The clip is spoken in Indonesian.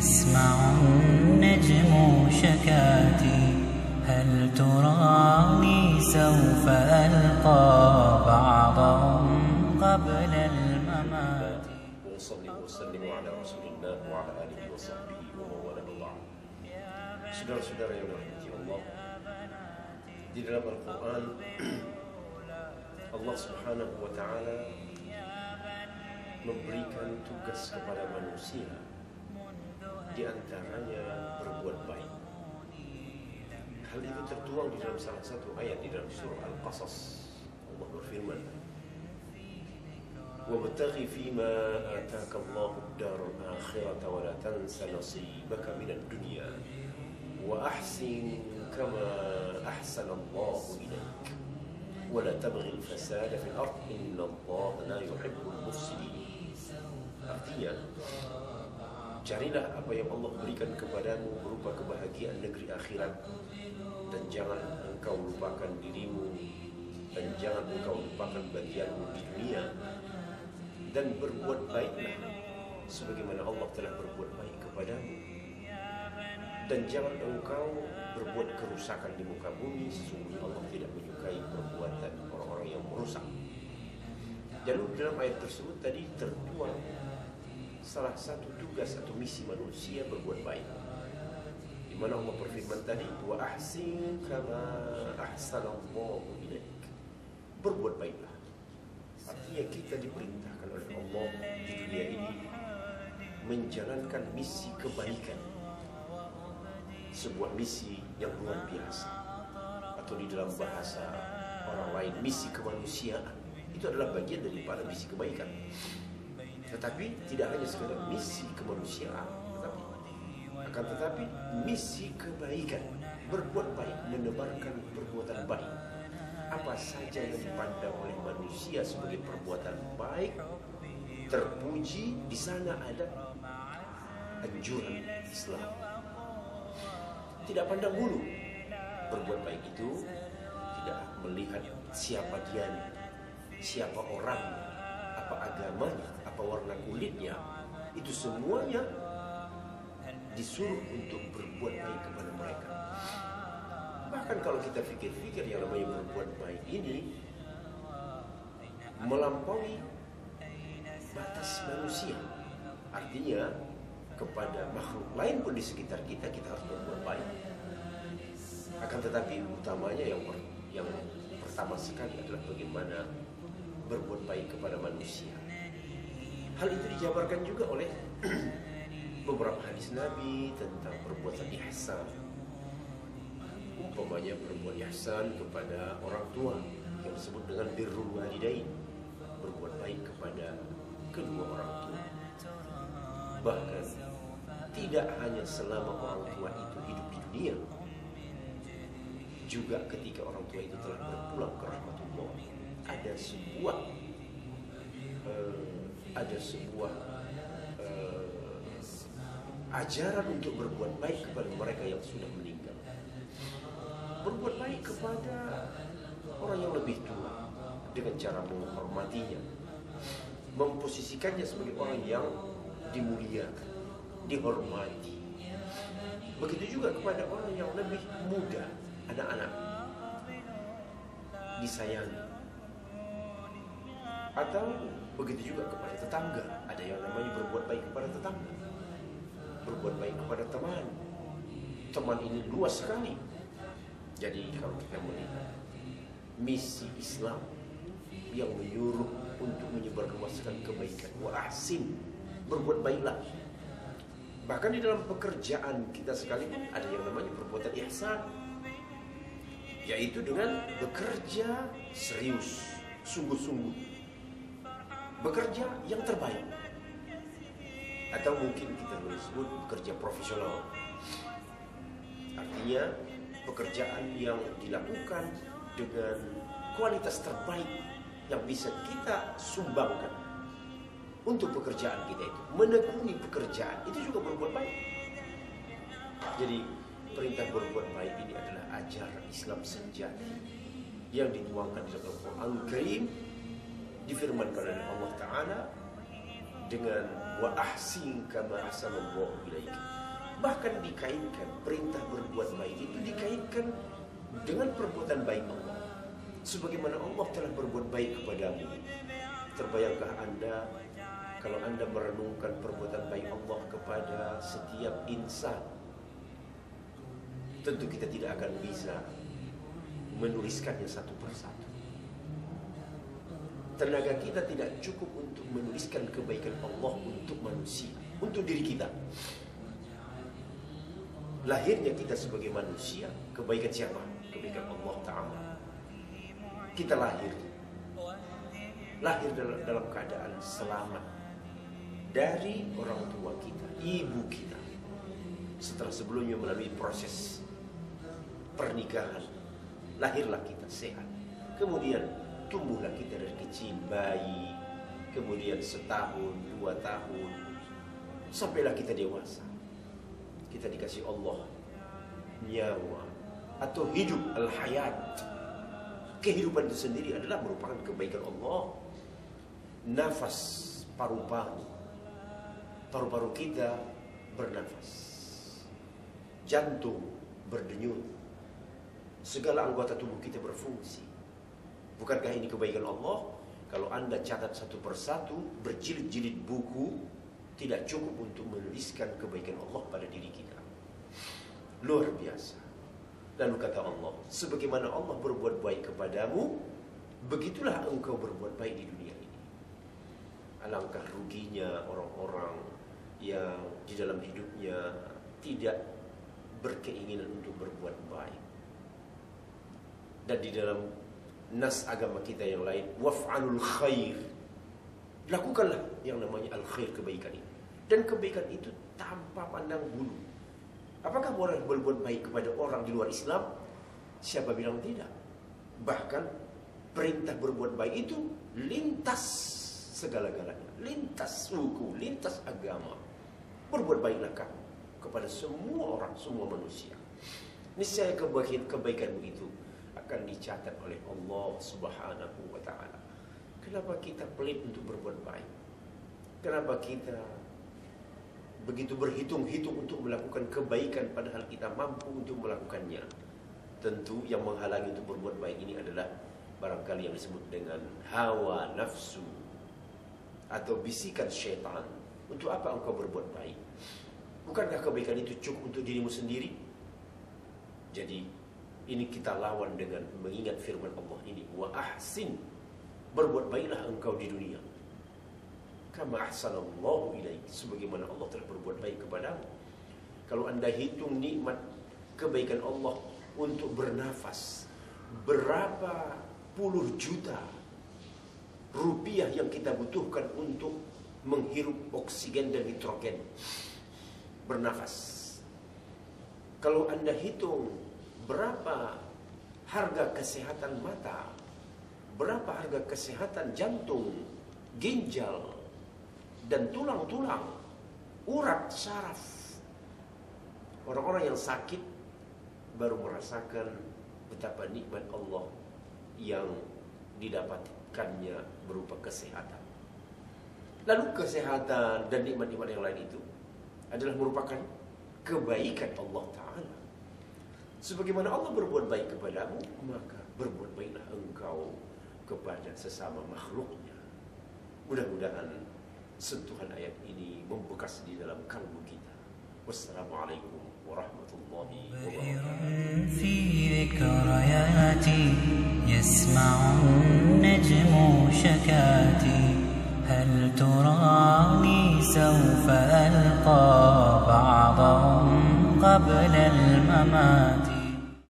يسمع النجم شكاتي هل تراني سوف ألقى بعضهم قبل الممات. وصلي وسلم على رسول الله وعلى آله وصحبه ومن والاه بعد. Saudara-saudara yang dirahmati Allah, di dalam Al-Quran Allah Subhanahu wa Ta'ala memberikan tugas kepada manusia, di antaranya berbuat baik. Hal itu tertuang di dalam salah satu ayat di dalam surah Al-Qasas. Allah berfirman, وَابْتَغِ فِيمَا آتَاكَ اللَّهُ الدَّارَ الْآخِرَةَ وَلَا تَنْسَ نَصِيبَكَ مِنَ الدُّنْيَا وَأَحْسِنْ كَمَا أَحْسَنَ اللَّهُ إِلَيْكَ وَلَا تَبْغِ الْفَسَادَ فِي الْأَرْضِ إِنَّ اللَّهَ لَا يُحِبُّ الْمُفْسِدِينَ. Artinya, carilah apa yang Allah berikan kepadamu berupa kebahagiaan negeri akhirat, dan jangan engkau lupakan dirimu, dan jangan engkau lupakan bagianmu di dunia, dan berbuat baiklah sebagaimana Allah telah berbuat baik kepadamu, dan jangan engkau berbuat kerusakan di muka bumi, sesungguhnya Allah tidak menyukai perbuatan orang-orang yang merusak. Lalu dalam ayat tersebut tadi tertuang salah satu tugas atau misi manusia berbuat baik, di mana Allah berfirman tadi, wa ahsin kama ahsanallahu ilaik. Berbuat baiklah. Artinya kita diperintahkan oleh Allah di dunia ini menjalankan misi kebaikan, sebuah misi yang luar biasa, atau di dalam bahasa orang lain misi kemanusiaan. Itu adalah bagian daripada misi kebaikan. Tetapi tidak hanya sekedar misi kemanusiaan, tetapi misi kebaikan, berbuat baik, menebarkan perbuatan baik. Apa saja yang dipandang oleh manusia sebagai perbuatan baik, terpuji, di sana ada anjuran Islam. Tidak pandang bulu. Berbuat baik itu tidak melihat siapa dia, siapa orangnya, apa agamanya, apa warna kulitnya. Itu semuanya disuruh untuk berbuat baik kepada mereka. Bahkan kalau kita fikir-fikir, yang namanya berbuat baik ini melampaui batas manusia. Artinya kepada makhluk lain pun di sekitar kita, kita harus berbuat baik. Akan tetapi utamanya yang pertama sekali adalah bagaimana berbuat baik kepada manusia. Hal itu dijabarkan juga oleh beberapa hadis Nabi tentang perbuatan ihsan. Umpamanya berbuat ihsan kepada orang tua yang disebut dengan birrul walidain, berbuat baik kepada kedua orang tua. Bahkan tidak hanya selama orang tua itu hidup di dunia, juga ketika orang tua itu telah berpulang ke rahmatullah, ada sebuah ajaran untuk berbuat baik kepada mereka yang sudah meninggal. Berbuat baik kepada orang yang lebih tua dengan cara menghormatinya, memposisikannya sebagai orang yang dimuliakan, dihormati. Begitu juga kepada orang yang lebih muda, anak-anak, disayangi. Atau begitu juga kepada tetangga. Ada yang namanya berbuat baik kepada tetangga, berbuat baik kepada teman. Teman ini luas sekali. Jadi kalau kita melihat misi Islam yang menyuruh untuk menyebarluaskan kebaikan, wa ahsin, berbuat baiklah. Bahkan di dalam pekerjaan kita sekalipun ada yang namanya perbuatan ihsan, yaitu dengan bekerja serius, sungguh-sungguh, bekerja yang terbaik, atau mungkin kita boleh sebut bekerja profesional. Artinya pekerjaan yang dilakukan dengan kualitas terbaik yang bisa kita sumbangkan untuk pekerjaan kita itu. Menekuni pekerjaan itu juga berbuat baik. Jadi perintah berbuat baik ini adalah ajaran Islam sejati yang dituangkan di dalam Al-Quran Karim. Difirmankan oleh Allah Ta'ala, dengan wa ahsin kama ahsanallahu ilaik. Bahkan dikaitkan perintah berbuat baik itu dikaitkan dengan perbuatan baik Allah. Sebagaimana Allah telah berbuat baik kepadamu. Terbayangkah Anda kalau Anda merenungkan perbuatan baik Allah kepada setiap insan? Tentu kita tidak akan bisa menuliskannya satu persatu. Tenaga kita tidak cukup untuk menuliskan kebaikan Allah untuk manusia, untuk diri kita. Lahirnya kita sebagai manusia, kebaikan siapa? Kebaikan Allah Ta'ala. Kita lahir dalam keadaan selamat dari orang tua kita, ibu kita. Setelah sebelumnya melalui proses pernikahan, lahirlah kita sehat. Kemudian tumbuhlah kita dari kecil, bayi. Kemudian setahun, 2 tahun, sampailah kita dewasa. Kita dikasih Allah nyawa atau hidup, al-hayat. Kehidupan itu sendiri adalah merupakan kebaikan Allah. Nafas, paru-paru. Paru-paru kita bernafas. Jantung berdenyut. Segala anggota tubuh kita berfungsi. Bukankah ini kebaikan Allah? Kalau Anda catat satu persatu, berjilid-jilid buku, tidak cukup untuk menuliskan kebaikan Allah pada diri kita. Luar biasa. Lalu kata Allah, sebagaimana Allah berbuat baik kepadamu, begitulah engkau berbuat baik di dunia ini. Alangkah ruginya orang-orang yang di dalam hidupnya tidak berkeinginan untuk berbuat baik. Dan di dalam nas agama kita yang lain, waf'alul khair, lakukanlah yang namanya al-khair, kebaikan itu. Dan kebaikan itu tanpa pandang bulu. Apakah boleh berbuat baik kepada orang di luar Islam? Siapa bilang tidak? Bahkan perintah berbuat baik itu lintas segala-galanya, lintas suku, lintas agama. Berbuat baiklah kamu kepada semua orang, semua manusia. Niscaya kebaikanmu itu akan dicatat oleh Allah Subhanahu wa ta'ala. Kenapa kita pelit untuk berbuat baik? Kenapa kita begitu berhitung-hitung untuk melakukan kebaikan padahal kita mampu untuk melakukannya? Tentu yang menghalangi untuk berbuat baik ini adalah barangkali yang disebut dengan hawa nafsu atau bisikan syaitan. Untuk apa engkau berbuat baik? Bukankah kebaikan itu cukup untuk dirimu sendiri? Jadi ini kita lawan dengan mengingat firman Allah ini, wa ahsin, berbuat baiklah engkau di dunia kama ahsanallahu ilaik, sebagaimana Allah telah berbuat baik kepadamu. Kalau Anda hitung nikmat kebaikan Allah untuk bernafas, berapa puluh juta rupiah yang kita butuhkan untuk menghirup oksigen dan nitrogen, bernafas. Kalau Anda hitung berapa harga kesehatan mata, berapa harga kesehatan jantung, ginjal, dan tulang-tulang, urat, saraf. Orang-orang yang sakit baru merasakan betapa nikmat Allah yang didapatkannya berupa kesehatan. Lalu kesehatan dan nikmat-nikmat yang lain itu adalah merupakan kebaikan Allah Ta'ala. Sebagaimana Allah berbuat baik kepadamu, maka berbuat baiklah engkau kepada sesama makhluknya. Mudah-mudahan sentuhan ayat ini membekas di dalam kalbu kita. Wassalamualaikum warahmatullahi wabarakatuh. في ذكرياتي يسمع النجم شكاتي هل تراني سوف ألقى بعضهم قبل الممات